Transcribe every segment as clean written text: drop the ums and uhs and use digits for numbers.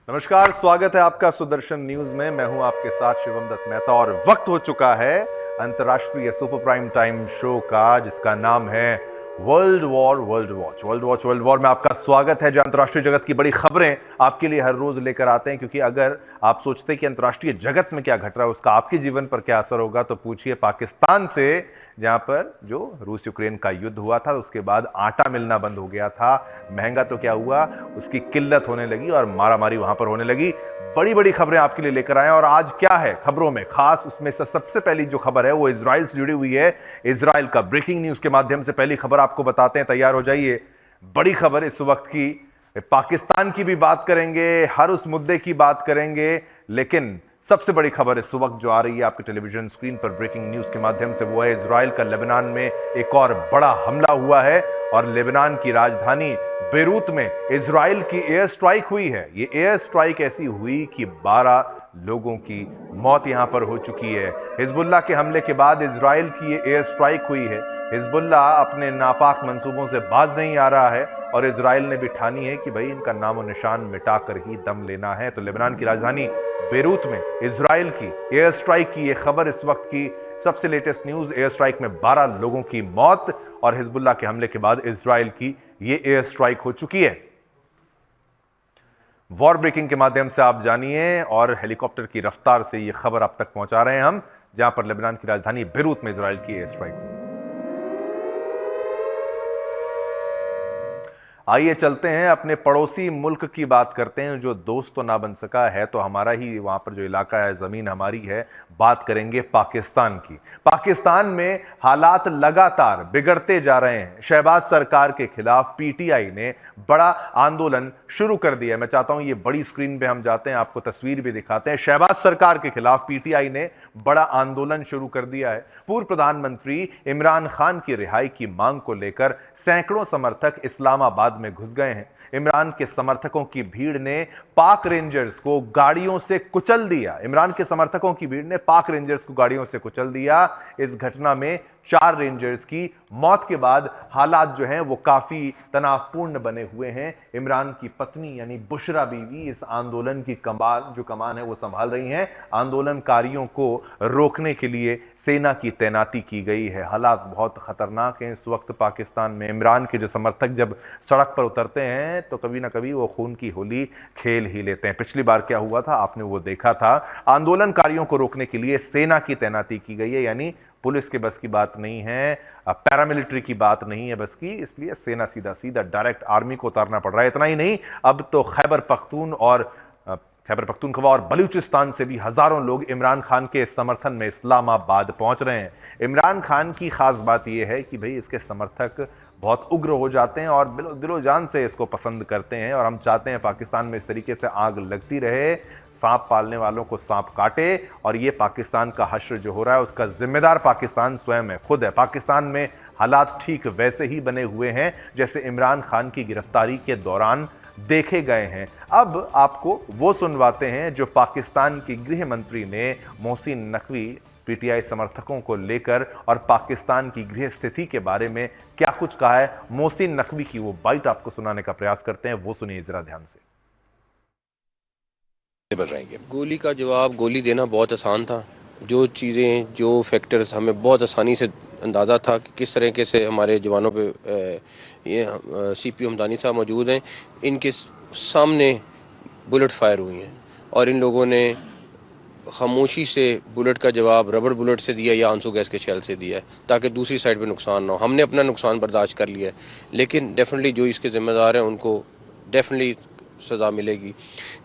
नमस्कार, स्वागत है आपका सुदर्शन न्यूज में। मैं हूं आपके साथ शिवम दत्त मेहता और वक्त हो चुका है अंतर्राष्ट्रीय सुपर प्राइम टाइम शो का, जिसका नाम है world war world watch. World war में आपका स्वागत है, जो अंतर्राष्ट्रीय जगत की बड़ी खबरें आपके लिए हर रोज लेकर आते हैं। क्योंकि अगर आप सोचते हैं कि अंतर्राष्ट्रीय जगत में क्या घट रहा है, उसका आपके जीवन पर क्या असर होगा, तो पूछिए पाकिस्तान से, जहां पर जो रूस यूक्रेन का युद्ध हुआ था उसके बाद आटा मिलना बंद हो गया था। महंगा तो क्या हुआ, उसकी किल्लत होने लगी और मारामारी वहां पर होने लगी। बड़ी बड़ी खबरें आपके लिए लेकर आए हैं। और आज क्या है खबरों में खास, उसमें से सबसे पहली जो खबर है वो इजराइल से जुड़ी हुई है। इजराइल का ब्रेकिंग न्यूज के माध्यम से पहली खबर आपको बताते हैं, तैयार हो जाइए। बड़ी खबर इस वक्त की, पाकिस्तान की भी बात करेंगे, हर उस मुद्दे की बात करेंगे, लेकिन सबसे बड़ी खबर इस वक्त जो आ रही है आपके टेलीविजन स्क्रीन पर ब्रेकिंग न्यूज के माध्यम से, वो है इजराइल का लेबनान में एक और बड़ा हमला हुआ है। और लेबनान की राजधानी बेरूत में इजराइल की एयर स्ट्राइक हुई है। ये एयर स्ट्राइक ऐसी हुई कि 12 लोगों की मौत यहां पर हो चुकी है। हिजबुल्लाह के हमले के बाद इजराइल की ये एयर स्ट्राइक हुई है। हिजबुल्लाह अपने नापाक मंसूबों से बाज नहीं आ रहा है और इजराइल ने भी ठानी है कि भाई इनका नामो निशान मिटाकर ही दम लेना है। तो लेबनान की राजधानी बेरूत में इजराइल की एयर स्ट्राइक की यह खबर इस वक्त की सबसे लेटेस्ट न्यूज। एयर स्ट्राइक में 12 लोगों की मौत और हिजबुल्लाह के हमले के बाद इजराइल की यह एयर स्ट्राइक हो चुकी है। वॉर ब्रेकिंग के माध्यम से आप जानिए, और हेलीकॉप्टर की रफ्तार से यह खबर आप तक पहुंचा रहे हैं हम, जहां पर लेबनान की राजधानी बेरूत में इजराइल की एयर स्ट्राइक हुई। आइए चलते हैं अपने पड़ोसी मुल्क की बात करते हैं, जो दोस्त तो ना बन सका है, तो हमारा ही वहां पर जो इलाका है, जमीन हमारी है। बात करेंगे पाकिस्तान की। पाकिस्तान में हालात लगातार बिगड़ते जा रहे हैं। शहबाज सरकार के खिलाफ पीटीआई ने बड़ा आंदोलन शुरू कर दिया है। मैं चाहता हूं ये बड़ी स्क्रीन पे हम जाते हैं, आपको तस्वीर भी दिखाते हैं। शहबाज सरकार के खिलाफ पीटीआई ने बड़ा आंदोलन शुरू कर दिया है। पूर्व प्रधानमंत्री इमरान खान की रिहाई की मांग को लेकर सैकड़ों समर्थक इस्लामाबाद में घुस गए हैं। इमरान के समर्थकों की भीड़ ने पाक रेंजर्स को गाड़ियों से कुचल दिया। इमरान के समर्थकों की भीड़ ने पाक रेंजर्स को गाड़ियों से कुचल दिया। इस घटना में 4 रेंजर्स की मौत के बाद हालात जो हैं वो काफी तनावपूर्ण बने हुए हैं। इमरान की पत्नी यानी बुशरा बीवी इस आंदोलन की कमान है वो संभाल रही हैं। आंदोलनकारियों को रोकने के लिए सेना की तैनाती की गई है। हालात बहुत खतरनाक हैं इस वक्त पाकिस्तान में। इमरान के जो समर्थक जब सड़क पर उतरते हैं तो कभी ना कभी वो खून की होली खेल ही लेते हैं। पिछली बार क्या हुआ था आपने वो देखा था। आंदोलनकारियों को रोकने के लिए सेना की तैनाती की गई है, यानी पुलिस के बस की बात नहीं है, पैरामिलिट्री की बात नहीं है बस की, इसलिए सेना सीधा डायरेक्ट आर्मी को उतारना पड़ रहा है। इतना ही नहीं, अब तो खैबर पख्तूनख्वा और बलूचिस्तान से भी हजारों लोग इमरान खान के समर्थन में इस्लामाबाद पहुंच रहे हैं। इमरान खान की खास बात यह है कि भाई इसके समर्थक बहुत उग्र हो जाते हैं और दिलो जान से इसको पसंद करते हैं। और हम चाहते हैं पाकिस्तान में इस तरीके से आग लगती रहे, सांप पालने वालों को सांप काटे। और ये पाकिस्तान का हश्र जो हो रहा है उसका जिम्मेदार पाकिस्तान स्वयं है, खुद है। पाकिस्तान में हालात ठीक वैसे ही बने हुए हैं जैसे इमरान खान की गिरफ्तारी के दौरान देखे गए हैं। अब आपको वो सुनवाते हैं जो पाकिस्तान की गृह मंत्री ने मोहसिन नकवी पीटीआई समर्थकों को लेकर और पाकिस्तान की गृह स्थिति के बारे में क्या कुछ कहा है। मोहसिन नकवी की वो बाइट आपको सुनाने का प्रयास करते हैं, वो सुनिए जरा ध्यान से। गोली का जवाब गोली देना बहुत आसान था। जो चीज़ें, जो फैक्टर्स हमें बहुत आसानी से अंदाज़ा था कि किस तरीके से हमारे जवानों पे ये सीपीओ हमदानी साहब मौजूद हैं, इनके सामने बुलेट फायर हुई हैं और इन लोगों ने खामोशी से बुलेट का जवाब रबड़ बुलेट से दिया या आंसू गैस के शेल से दिया है, ताकि दूसरी साइड पे नुकसान ना हो। हमने अपना नुकसान बर्दाश्त कर लिया है, लेकिन डेफिनेटली जो इसके ज़िम्मेदार हैं उनको डेफिनेटली सज़ा मिलेगी।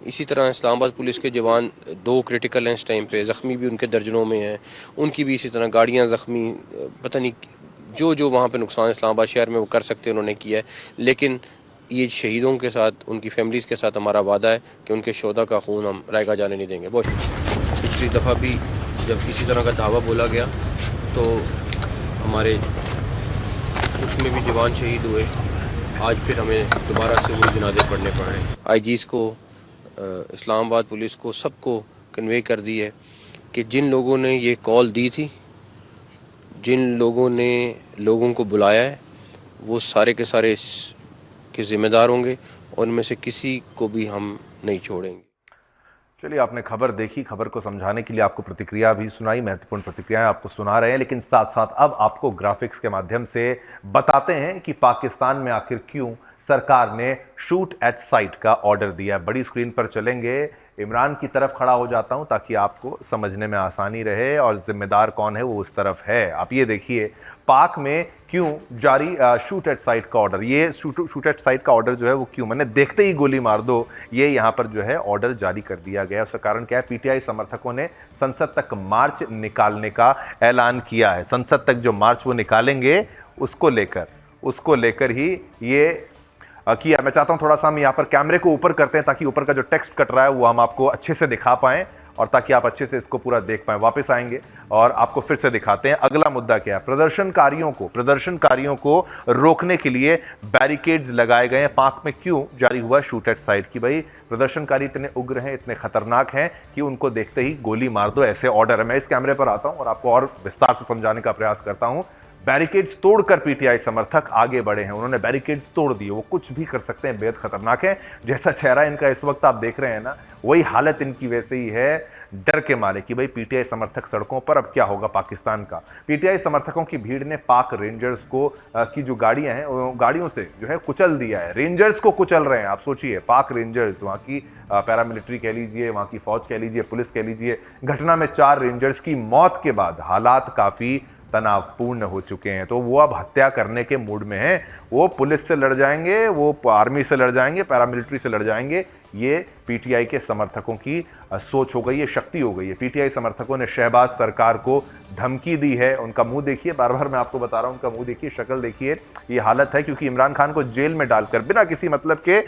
इसी तरह इस्लामाबाद पुलिस के जवान 2 क्रिटिकल हैं इस टाइम पे, ज़ख्मी भी उनके दर्जनों में हैं, उनकी भी इसी तरह गाड़ियाँ ज़ख्मी, पता नहीं जो वहाँ पे नुकसान इस्लामाबाद शहर में वो कर सकते उन्होंने किया है। लेकिन ये शहीदों के साथ, उनकी फैमिलीज़ के साथ हमारा वादा है कि उनके शोधा का खून हम रायगा जाने नहीं देंगे। बहुत पिछली दफ़ा भी जब किसी तरह का दावा बोला गया तो हमारे उसमें भी जवान शहीद हुए। आज फिर हमें दोबारा से वो जनाजे पढ़ने पड़ रहे हैं। आईजीज़ को, इस्लामाबाद पुलिस को, सबको कन्वे कर दी है कि जिन लोगों ने ये कॉल दी थी, जिन लोगों ने लोगों को बुलाया है, वो सारे के सारे इसके ज़िम्मेदार होंगे और उनमें से किसी को भी हम नहीं छोड़ेंगे। चलिए, आपने खबर देखी, खबर को समझाने के लिए आपको प्रतिक्रिया भी सुनाई, महत्वपूर्ण प्रतिक्रियाएं आपको सुना रहे हैं, लेकिन साथ साथ अब आपको ग्राफिक्स के माध्यम से बताते हैं कि पाकिस्तान में आखिर क्यों सरकार ने शूट एट साइट का ऑर्डर दिया। बड़ी स्क्रीन पर चलेंगे, इमरान की तरफ खड़ा हो जाता हूं ताकि आपको समझने में आसानी रहे और जिम्मेदार कौन है वो उस तरफ है। आप ये देखिए, पाक में क्यों जारी शूट एट साइट का ऑर्डर। ये शूट एट साइट का ऑर्डर जो है वो क्यों, मैंने देखते ही गोली मार दो, ये यहां पर जो है ऑर्डर जारी कर दिया गया। उसका कारण क्या है? पीटीआई समर्थकों ने संसद तक मार्च निकालने का ऐलान किया है। संसद तक जो मार्च वो निकालेंगे उसको लेकर ही ये किया। मैं चाहता हूं थोड़ा सा हम यहां पर कैमरे को ऊपर करते हैं ताकि ऊपर का जो टेक्स्ट कट रहा है वो हम आपको अच्छे से दिखा पाएं और ताकि आप अच्छे से इसको पूरा देख पाएं। वापस आएंगे और आपको फिर से दिखाते हैं अगला मुद्दा क्या है। प्रदर्शनकारियों को रोकने के लिए बैरिकेड्स लगाए गए हैं। पाक में क्यों जारी हुआ शूट एट साइट की? भाई, प्रदर्शनकारी इतने उग्र हैं, इतने खतरनाक हैं कि उनको देखते ही गोली मार दो, ऐसे ऑर्डर है। मैं इस कैमरे पर आता हूं और आपको और विस्तार से समझाने का प्रयास करता हूं। बैरिकेड्स तोड़कर पीटीआई समर्थक आगे बढ़े हैं, उन्होंने बैरिकेड्स तोड़ दिए। वो कुछ भी कर सकते हैं, बेहद खतरनाक है। जैसा चेहरा इनका इस वक्त आप देख रहे हैं ना, वही हालत इनकी वैसे ही है, डर के मारे कि भाई पीटीआई समर्थक सड़कों पर, अब क्या होगा पाकिस्तान का। पीटीआई समर्थकों की भीड़ ने पाक रेंजर्स को की जो गाड़ियां हैं, गाड़ियों से जो है कुचल दिया है। रेंजर्स को कुचल रहे हैं। आप सोचिए, पाक रेंजर्स, वहां की पैरामिलिट्री कह लीजिए, वहां की फौज कह लीजिए, पुलिस कह लीजिए। घटना में 4 रेंजर्स की मौत के बाद हालात काफी तनावपूर्ण हो चुके हैं, तो वो अब हत्या करने के मूड में हैं। वो पुलिस से लड़ जाएंगे, वो आर्मी से लड़ जाएंगे, पैरामिलिट्री से लड़ जाएंगे। ये पीटीआई के समर्थकों की सोच हो गई है, शक्ति हो गई है। पीटीआई समर्थकों ने शहबाज सरकार को धमकी दी है। उनका मुंह देखिए, बार बार मैं आपको बता रहा हूं, उनका मुंह देखिए, शक्ल देखिए, ये हालत है। क्योंकि इमरान खान को जेल में डालकर बिना किसी मतलब के,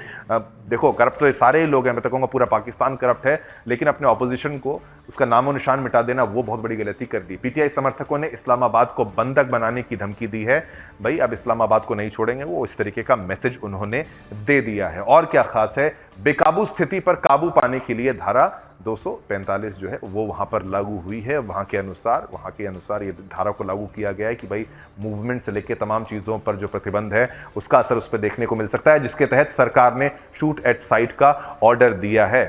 देखो करप्ट तो ये सारे ही लोग हैं, मैं तो कहूंगा पूरा पाकिस्तान करप्ट है, लेकिन अपने ऑपोजिशन को उसका नामो निशान मिटा देना, वो बहुत बड़ी गलती कर दी। पीटीआई समर्थकों ने इस्लामाबाद को बंधक बनाने की धमकी दी है। भाई, अब इस्लामाबाद को नहीं छोड़ेंगे, वो इस तरीके का मैसेज उन्होंने दे दिया है। और क्या खास है, बेकाबू स्थिति पर काबू पाने के लिए धारा 245 जो है वो वहां पर लागू हुई है। वहां के अनुसार ये धारा को लागू किया गया है कि भाई मूवमेंट से लेकर तमाम चीजों पर जो प्रतिबंध है उसका असर उस पर देखने को मिल सकता है, जिसके तहत सरकार ने शूट एट साइट का ऑर्डर दिया है।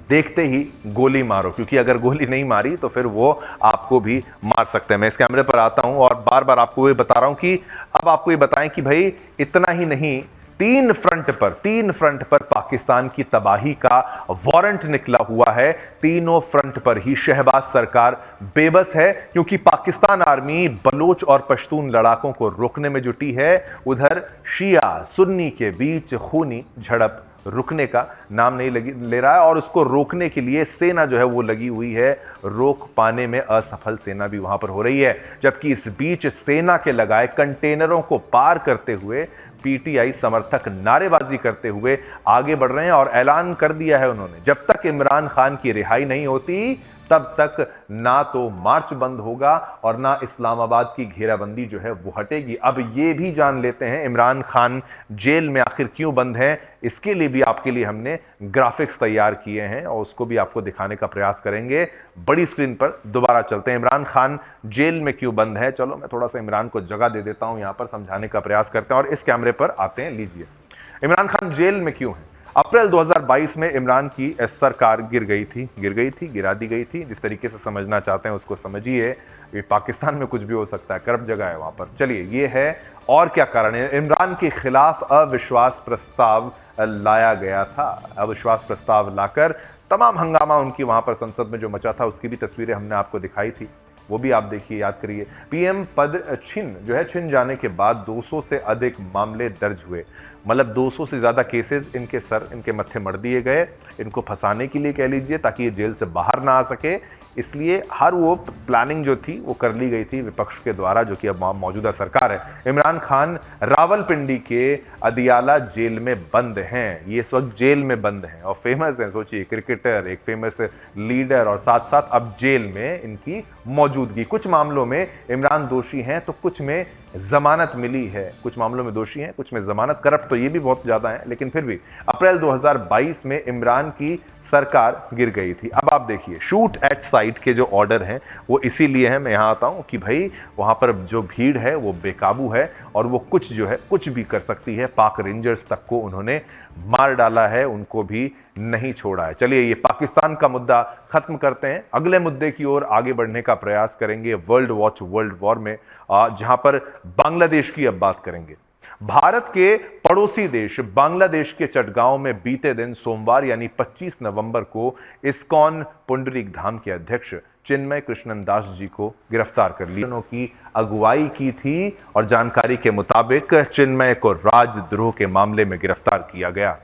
देखते ही गोली मारो, क्योंकि अगर गोली नहीं मारी तो फिर वो आपको भी मार सकते हैं। मैं इस कैमरे पर आता हूं और बार बार आपको ये बता रहा हूं कि अब आपको ये बताएं कि भाई इतना ही नहीं, 3 फ्रंट पर पाकिस्तान की तबाही का वारंट निकला हुआ है। तीनों फ्रंट पर ही शहबाज सरकार बेबस है, क्योंकि पाकिस्तान आर्मी बलोच और पश्तून लड़ाकों को रोकने में जुटी है। उधर शिया सुन्नी के बीच खूनी झड़प रुकने का नाम नहीं ले रहा है और उसको रोकने के लिए सेना जो है वो लगी हुई है। रोक पाने में असफल सेना भी वहां पर हो रही है, जबकि इस बीच सेना के लगाए कंटेनरों को पार करते हुए पीटीआई समर्थक नारेबाजी करते हुए आगे बढ़ रहे हैं और ऐलान कर दिया है उन्होंने, जब तक इमरान खान की रिहाई नहीं होती तब तक ना तो मार्च बंद होगा और ना इस्लामाबाद की घेराबंदी जो है वो हटेगी। अब ये भी जान लेते हैं इमरान खान जेल में आखिर क्यों बंद है। इसके लिए भी आपके लिए हमने ग्राफिक्स तैयार किए हैं और उसको भी आपको दिखाने का प्रयास करेंगे। बड़ी स्क्रीन पर दोबारा चलते हैं, इमरान खान जेल में क्यों बंद है। चलो मैं थोड़ा सा इमरान को जगह दे देता हूं, यहां पर समझाने का प्रयास करते हैं और इस कैमरे पर आते हैं। लीजिए, इमरान खान जेल में क्यों है। अप्रैल 2022 में इमरान की सरकार गिरा दी गई थी। जिस तरीके से समझना चाहते हैं उसको समझिए। ये पाकिस्तान में कुछ भी हो सकता है, करप्ट जगह है वहां पर। चलिए, ये है और क्या कारण है। इमरान के खिलाफ अविश्वास प्रस्ताव लाया गया था। अविश्वास प्रस्ताव लाकर तमाम हंगामा उनकी वहां पर संसद में जो मचा था उसकी भी तस्वीरें हमने आपको दिखाई थी, वो भी आप देखिए, याद करिए। पीएम पद छिन जाने के बाद 200 से अधिक मामले दर्ज हुए, मतलब 200 से ज्यादा केसेस इनके मत्थे मर दिए गए, इनको फंसाने के लिए कह लीजिए, ताकि ये जेल से बाहर ना आ सके। इसलिए हर वो प्लानिंग जो थी वो कर ली गई थी विपक्ष के द्वारा, जो कि अब मौजूदा सरकार है। इमरान खान रावलपिंडी के अदियाला जेल में बंद हैं। ये इस वक्त जेल में बंद हैं और फेमस हैं। सोचिए, क्रिकेटर, एक फेमस लीडर और साथ साथ अब जेल में इनकी मौजूदगी। कुछ मामलों में इमरान दोषी हैं तो कुछ में जमानत मिली है। कुछ मामलों में दोषी हैं, कुछ में जमानत। करप्ट तो ये भी बहुत ज्यादा है, लेकिन फिर भी अप्रैल 2022 में इमरान की सरकार गिर गई थी। अब आप देखिए, शूट एट साइट के जो ऑर्डर हैं वो इसीलिए हैं, मैं यहां आता हूं, कि भाई वहां पर जो भीड़ है वो बेकाबू है और वो कुछ भी कर सकती है। पाक रेंजर्स तक को उन्होंने मार डाला है, उनको भी नहीं छोड़ा है। चलिए ये पाकिस्तान का मुद्दा खत्म करते हैं, अगले मुद्दे की ओर आगे बढ़ने का प्रयास करेंगे वर्ल्ड वॉच वर्ल्ड वॉर में, जहां पर बांग्लादेश की अब बात करेंगे। भारत के पड़ोसी देश बांग्लादेश के चटगांव में बीते दिन सोमवार यानी 25 नवंबर को इस्कॉन पुंडरीक धाम के अध्यक्ष चिन्मय कृष्णन दास जी को गिरफ्तार कर लिया। की अगुवाई की थी और जानकारी के मुताबिक चिन्मय को राजद्रोह के मामले में गिरफ्तार किया गया।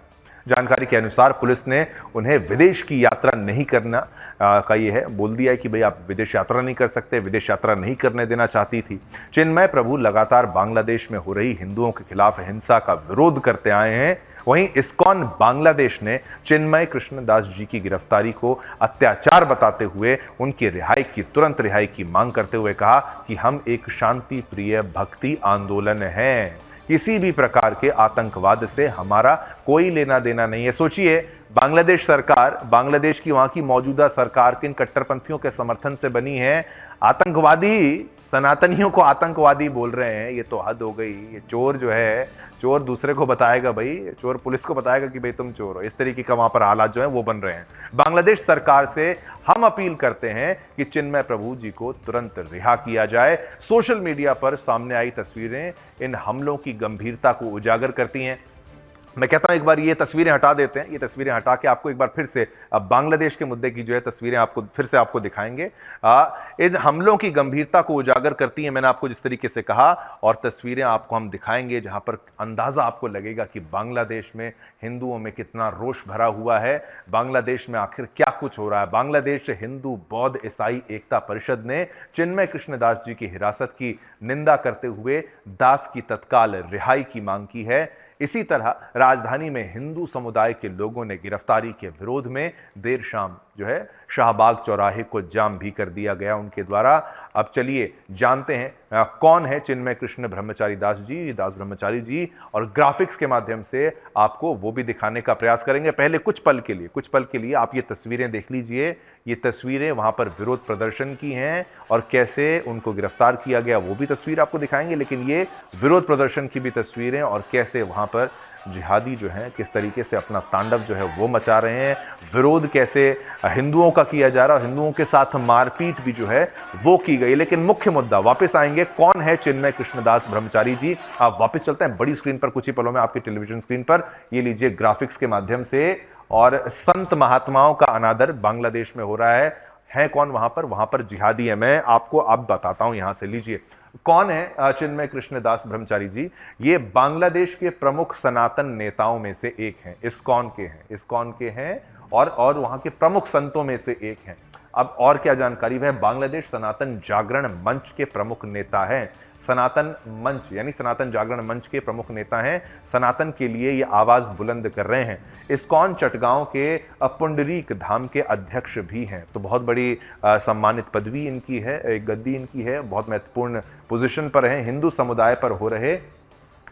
जानकारी के अनुसार पुलिस ने उन्हें विदेश की यात्रा नहीं करना का ये है बोल दिया है कि भाई आप विदेश यात्रा नहीं कर सकते, विदेश यात्रा नहीं करने देना चाहती थी। चिन्मय प्रभु लगातार बांग्लादेश में हो रही हिंदुओं के खिलाफ हिंसा का विरोध करते आए हैं। वहीं इस्कॉन बांग्लादेश ने चिन्मय कृष्णदास जी की गिरफ्तारी को अत्याचार बताते हुए उनकी रिहाई की, तुरंत रिहाई की मांग करते हुए कहा कि हम एक शांति प्रिय भक्ति आंदोलन हैं, किसी भी प्रकार के आतंकवाद से हमारा कोई लेना देना नहीं है। सोचिए बांग्लादेश सरकार, बांग्लादेश की वहां की मौजूदा सरकार किन कट्टरपंथियों के समर्थन से बनी है, आतंकवादी सनातनियों को आतंकवादी बोल रहे हैं। ये तो हद हो गई। ये चोर जो है, चोर दूसरे को बताएगा भाई, चोर पुलिस को बताएगा कि भाई तुम चोर हो। इस तरीके का वहां पर हालात जो है वो बन रहे हैं। बांग्लादेश सरकार से हम अपील करते हैं कि चिन्मय प्रभु जी को तुरंत रिहा किया जाए। सोशल मीडिया पर सामने आई तस्वीरें इन हमलों की गंभीरता को उजागर करती हैं। मैं कहता हूं एक बार ये तस्वीरें हटा देते हैं, ये तस्वीरें हटा के आपको एक बार फिर से बांग्लादेश के मुद्दे की जो है तस्वीरें आपको फिर से आपको दिखाएंगे। इन हमलों की गंभीरता को उजागर करती हैं, मैंने आपको जिस तरीके से कहा, और तस्वीरें आपको हम दिखाएंगे जहां पर अंदाजा आपको लगेगा कि बांग्लादेश में हिंदुओं में कितना रोष भरा हुआ है, बांग्लादेश में आखिर क्या कुछ हो रहा है। बांग्लादेश हिंदू बौद्ध ईसाई एकता परिषद ने चिन्मय कृष्णदास जी की हिरासत की निंदा करते हुए दास की तत्काल रिहाई की मांग की है। इसी तरह राजधानी में हिंदू समुदाय के लोगों ने गिरफ्तारी के विरोध में देर शाम जो है शाहबाग चौराहे को जाम भी कर दिया गया उनके द्वारा। अब चलिए जानते हैं कौन है चिन्मय कृष्ण ब्रह्मचारी दास ब्रह्मचारी जी, और ग्राफिक्स के माध्यम से आपको वो भी दिखाने का प्रयास करेंगे। पहले कुछ पल के लिए आप ये तस्वीरें देख लीजिए। ये तस्वीरें वहां पर विरोध प्रदर्शन की हैं और कैसे उनको गिरफ्तार किया गया वो भी तस्वीर आपको दिखाएंगे, लेकिन ये विरोध प्रदर्शन की भी तस्वीरें और कैसे वहां पर जिहादी जो हैं किस तरीके से अपना तांडव जो है वो मचा रहे हैं, विरोध कैसे हिंदुओं का किया जा रहा है, हिंदुओं के साथ मारपीट भी जो है वो की गई। लेकिन मुख्य मुद्दा वापस आएंगे, कौन है चिन्मय कृष्णदास ब्रह्मचारी जी। आप वापस चलते हैं बड़ी स्क्रीन पर, कुछ ही पलों में आपकी टेलीविजन स्क्रीन पर ये लीजिए ग्राफिक्स के माध्यम से। और संत महात्माओं का अनादर बांग्लादेश में हो रहा है कौन वहां पर जिहादी है। मैं आपको अब बताता हूं, यहां से लीजिए कौन है चिन्मय कृष्णदास ब्रह्मचारी जी। ये बांग्लादेश के प्रमुख सनातन नेताओं में से एक हैं, इस्कॉन के हैं और वहां के प्रमुख संतों में से एक हैं। अब और क्या जानकारी है, बांग्लादेश सनातन जागरण मंच के प्रमुख नेता हैं। सनातन मंच यानी सनातन जागरण मंच के प्रमुख नेता हैं, सनातन के लिए ये आवाज बुलंद कर रहे हैं। इस्कॉन चटगांव के पुंडरीक धाम के अध्यक्ष भी हैं, तो बहुत बड़ी सम्मानित पदवी इनकी है, एक गद्दी इनकी है, बहुत महत्वपूर्ण पोजीशन पर है। हिंदू समुदाय पर हो रहे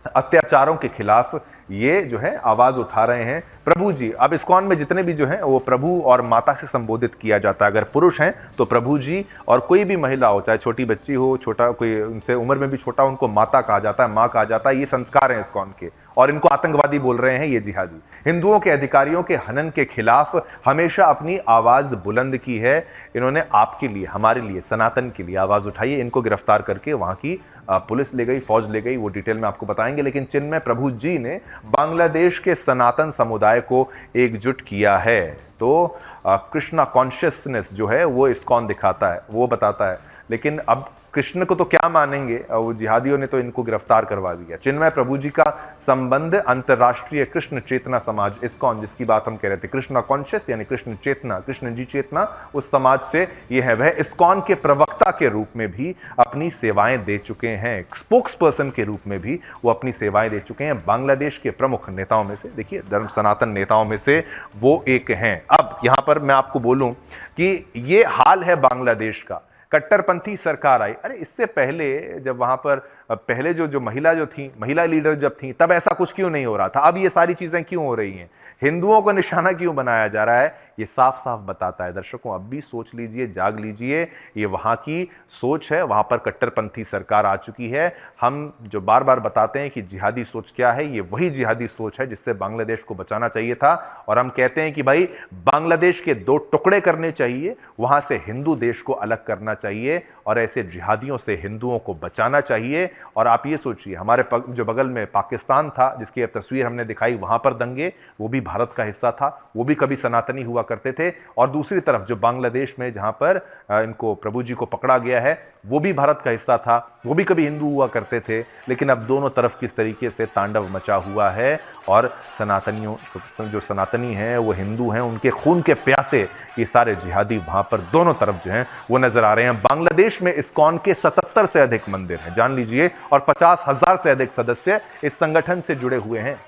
अत्याचारों के खिलाफ ये जो है आवाज उठा रहे हैं। प्रभु जी, अब इस्कॉन में जितने भी जो हैं वो प्रभु और माता से संबोधित किया जाता है। अगर पुरुष हैं तो प्रभु जी, और कोई भी महिला हो, चाहे छोटी बच्ची हो, छोटा कोई उनसे उम्र में भी छोटा, उनको माता कहा जाता है, माँ कहा जाता है। ये संस्कार हैं इस्कॉन के, और इनको आतंकवादी बोल रहे हैं ये जिहादी। हिंदुओं के अधिकारियों के हनन के खिलाफ हमेशा अपनी आवाज बुलंद की है इन्होंने। आपके लिए, हमारे लिए, सनातन के लिए आवाज उठाई है। इनको गिरफ्तार करके वहां की पुलिस ले गई, फौज ले गई, वो डिटेल में आपको बताएंगे। लेकिन चिन्मय प्रभु जी ने बांग्लादेश के सनातन समुदाय को एकजुट किया है। तो कृष्णा कॉन्शियसनेस जो है वो इस्कॉन दिखाता है, वो बताता है। लेकिन अब कृष्ण को तो क्या मानेंगे, वो जिहादियों ने तो इनको गिरफ्तार करवा दिया। चिन्मय प्रभु जी का संबंध अंतरराष्ट्रीय कृष्ण चेतना समाज इस्कॉन, जिसकी बात हम कह रहे थे, कृष्णा कॉन्शियस यानी कृष्ण चेतना, कृष्ण जी चेतना, उस समाज से ये है। वह इस्कॉन के प्रवक्ता के रूप में भी अपनी सेवाएं दे चुके हैं, स्पोक्स पर्सन के रूप में भी वो अपनी सेवाएं दे चुके हैं। बांग्लादेश के प्रमुख नेताओं में से, देखिए धर्म सनातन नेताओं में से वो एक हैं। अब यहां पर मैं आपको बोलूं कि ये हाल है बांग्लादेश का। कट्टरपंथी सरकार आई, अरे इससे पहले जब वहां पर पहले जो महिला जो थी, महिला लीडर जब थी, तब ऐसा कुछ क्यों नहीं हो रहा था। अब ये सारी चीजें क्यों हो रही हैं, हिंदुओं को निशाना क्यों बनाया जा रहा है, ये साफ साफ बताता है। दर्शकों, अब भी सोच लीजिए, जाग लीजिए, ये वहां की सोच है, वहां पर कट्टरपंथी सरकार आ चुकी है। हम जो बार बार बताते हैं कि जिहादी सोच क्या है, ये वही जिहादी सोच है जिससे बांग्लादेश को बचाना चाहिए था। और हम कहते हैं कि भाई बांग्लादेश के दो टुकड़े करने चाहिए, वहां से हिंदू देश को अलग करना चाहिए और ऐसे जिहादियों से हिंदुओं को बचाना चाहिए। और आप ये सोचिए, हमारे जो बगल में पाकिस्तान था, जिसकी अब तस्वीर हमने दिखाई, वहां पर दंगे, वो भी भारत का हिस्सा था, वो भी कभी सनातनी हुआ करते थे। और दूसरी तरफ जो बांग्लादेश में जहां पर इनको प्रभु जी को पकड़ा गया है, वो भी भारत का हिस्सा था, वो भी कभी हिंदू हुआ करते थे। लेकिन अब दोनों तरफ किस तरीके से तांडव मचा हुआ है और सनातनियों, जो सनातनी हैं वो हिंदू हैं, उनके खून के प्यासे ये सारे जिहादी वहां पर दोनों तरफ जो हैं वो नजर आ रहे हैं। बांग्लादेश में इस्कॉन के 77 से अधिक मंदिर हैं, जान लीजिए, और 50,000 से अधिक सदस्य इस संगठन से जुड़े हुए हैं।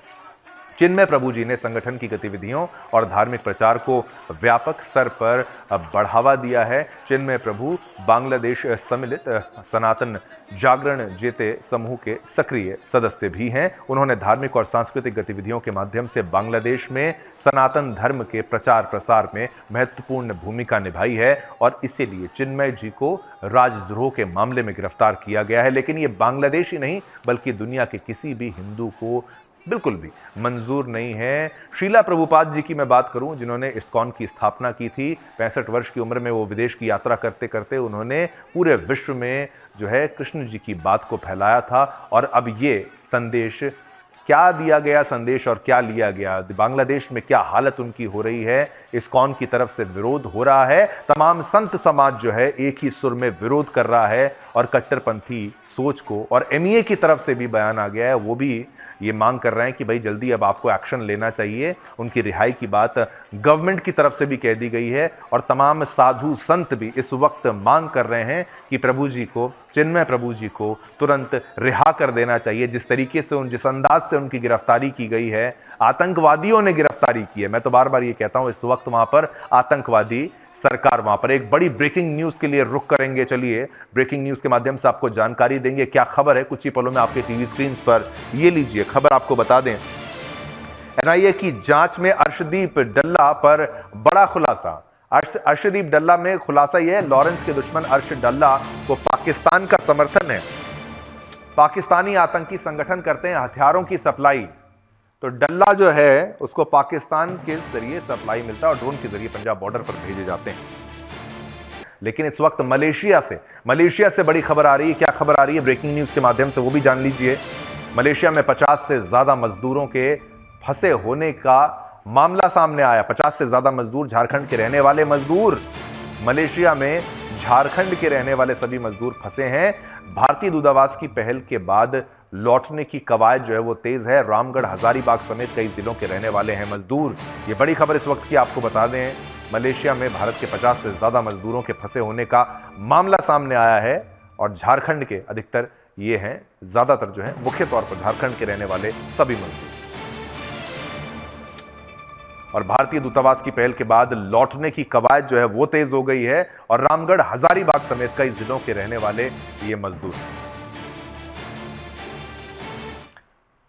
चिन्मय प्रभु जी ने संगठन की गतिविधियों और धार्मिक प्रचार को व्यापक स्तर पर बढ़ावा दिया है। चिन्मय प्रभु बांग्लादेश सम्मिलित सनातन जागरण जेते समूह के सक्रिय सदस्य भी हैं। उन्होंने धार्मिक और सांस्कृतिक गतिविधियों के माध्यम से बांग्लादेश में सनातन धर्म के प्रचार प्रसार में महत्वपूर्ण भूमिका निभाई है और इसीलिए चिन्मय जी को राजद्रोह के मामले में गिरफ्तार किया गया है। लेकिन ये बांग्लादेश ही नहीं बल्कि दुनिया के किसी भी हिंदू को बिल्कुल भी मंजूर नहीं है। शीला प्रभुपाद जी की मैं बात करूं, जिन्होंने इस्कॉन की स्थापना की थी, 65 वर्ष की उम्र में वो विदेश की यात्रा करते करते उन्होंने पूरे विश्व में जो है कृष्ण जी की बात को फैलाया था। और अब ये संदेश क्या दिया गया संदेश और क्या लिया गया, बांग्लादेश में क्या हालत उनकी हो रही है, इस्कॉन की तरफ से विरोध हो रहा है, तमाम संत समाज जो है एक ही सुर में विरोध कर रहा है और कट्टरपंथी सोच को, और एमईए की तरफ से भी बयान आ गया है, वो भी ये मांग कर रहे हैं कि भाई जल्दी अब आपको एक्शन लेना चाहिए। उनकी रिहाई की बात गवर्नमेंट की तरफ से भी कह दी गई है और तमाम साधु संत भी इस वक्त मांग कर रहे हैं कि प्रभु जी को, चिन्मय प्रभु जी को तुरंत रिहा कर देना चाहिए। जिस तरीके से जिस अंदाज से उनकी गिरफ्तारी की गई है, आतंकवादियों ने गिरफ्तारी की है। मैं तो बार बार ये कहता हूं, इस वक्त वहां पर आतंकवादी सरकार वहां पर। एक बड़ी ब्रेकिंग न्यूज के लिए रुक करेंगे, चलिए ब्रेकिंग न्यूज के माध्यम से आपको जानकारी देंगे क्या खबर है कुछ ही पलों में आपके टीवी स्क्रीन पर। ये लीजिए खबर, आपको बता दें, एनआईए की जांच में अर्शदीप डल्ला पर बड़ा खुलासा। अर्शदीप डल्ला में खुलासा यह है, लॉरेंस के दुश्मन अर्श डल्ला को पाकिस्तान का समर्थन है, पाकिस्तानी आतंकी संगठन करते हैं हथियारों की सप्लाई। तो डल्ला जो है उसको पाकिस्तान के जरिए सप्लाई मिलता है और ड्रोन के जरिए पंजाब बॉर्डर पर भेजे जाते हैं। लेकिन इस वक्त मलेशिया से बड़ी खबर आ रही है। क्या खबर आ रही है ब्रेकिंग न्यूज के माध्यम से, वो भी जान लीजिए। मलेशिया में 50 से ज्यादा मजदूरों के फंसे होने का मामला सामने आया। 50 से ज्यादा मजदूर, झारखंड के रहने वाले मजदूर, मलेशिया में झारखंड के रहने वाले सभी मजदूर फंसे हैं। भारतीय दूतावास की पहल के बाद लौटने की कवायद जो है वो तेज है। रामगढ़, हजारीबाग समेत कई जिलों के रहने वाले हैं मजदूर। ये बड़ी खबर इस वक्त की आपको बता दें, मलेशिया में भारत के 50 से ज्यादा मजदूरों के फंसे होने का मामला सामने आया है और झारखंड के अधिकतर ये हैं, ज्यादातर जो है मुख्य तौर पर झारखंड के रहने वाले सभी मजदूर। और भारतीय दूतावास की पहल के बाद लौटने की कवायद जो है वो तेज हो गई है और रामगढ़, हजारीबाग समेत कई जिलों के रहने वाले ये मजदूर।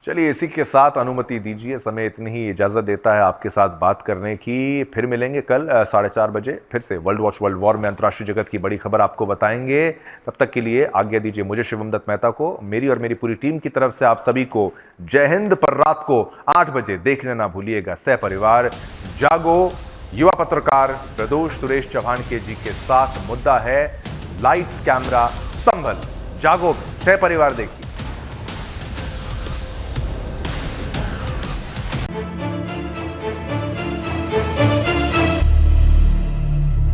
चलिए इसी के साथ अनुमति दीजिए, समय इतनी ही इजाजत देता है आपके साथ बात करने की। फिर मिलेंगे कल 4:30 बजे फिर से वर्ल्ड वॉच वर्ल्ड वॉर में अंतर्राष्ट्रीय जगत की बड़ी खबर आपको बताएंगे। तब तक के लिए आज्ञा दीजिए मुझे, शिवम दत्त मेहता को। मेरी और मेरी पूरी टीम की तरफ से आप सभी को जय हिंद। पर रात को 8 बजे देखने ना भूलिएगा सह परिवार जागो, युवा पत्रकार प्रदोष सुरेश चौहान के जी के साथ। मुद्दा है लाइट कैमरा संभल, जागो सह परिवार देखिए।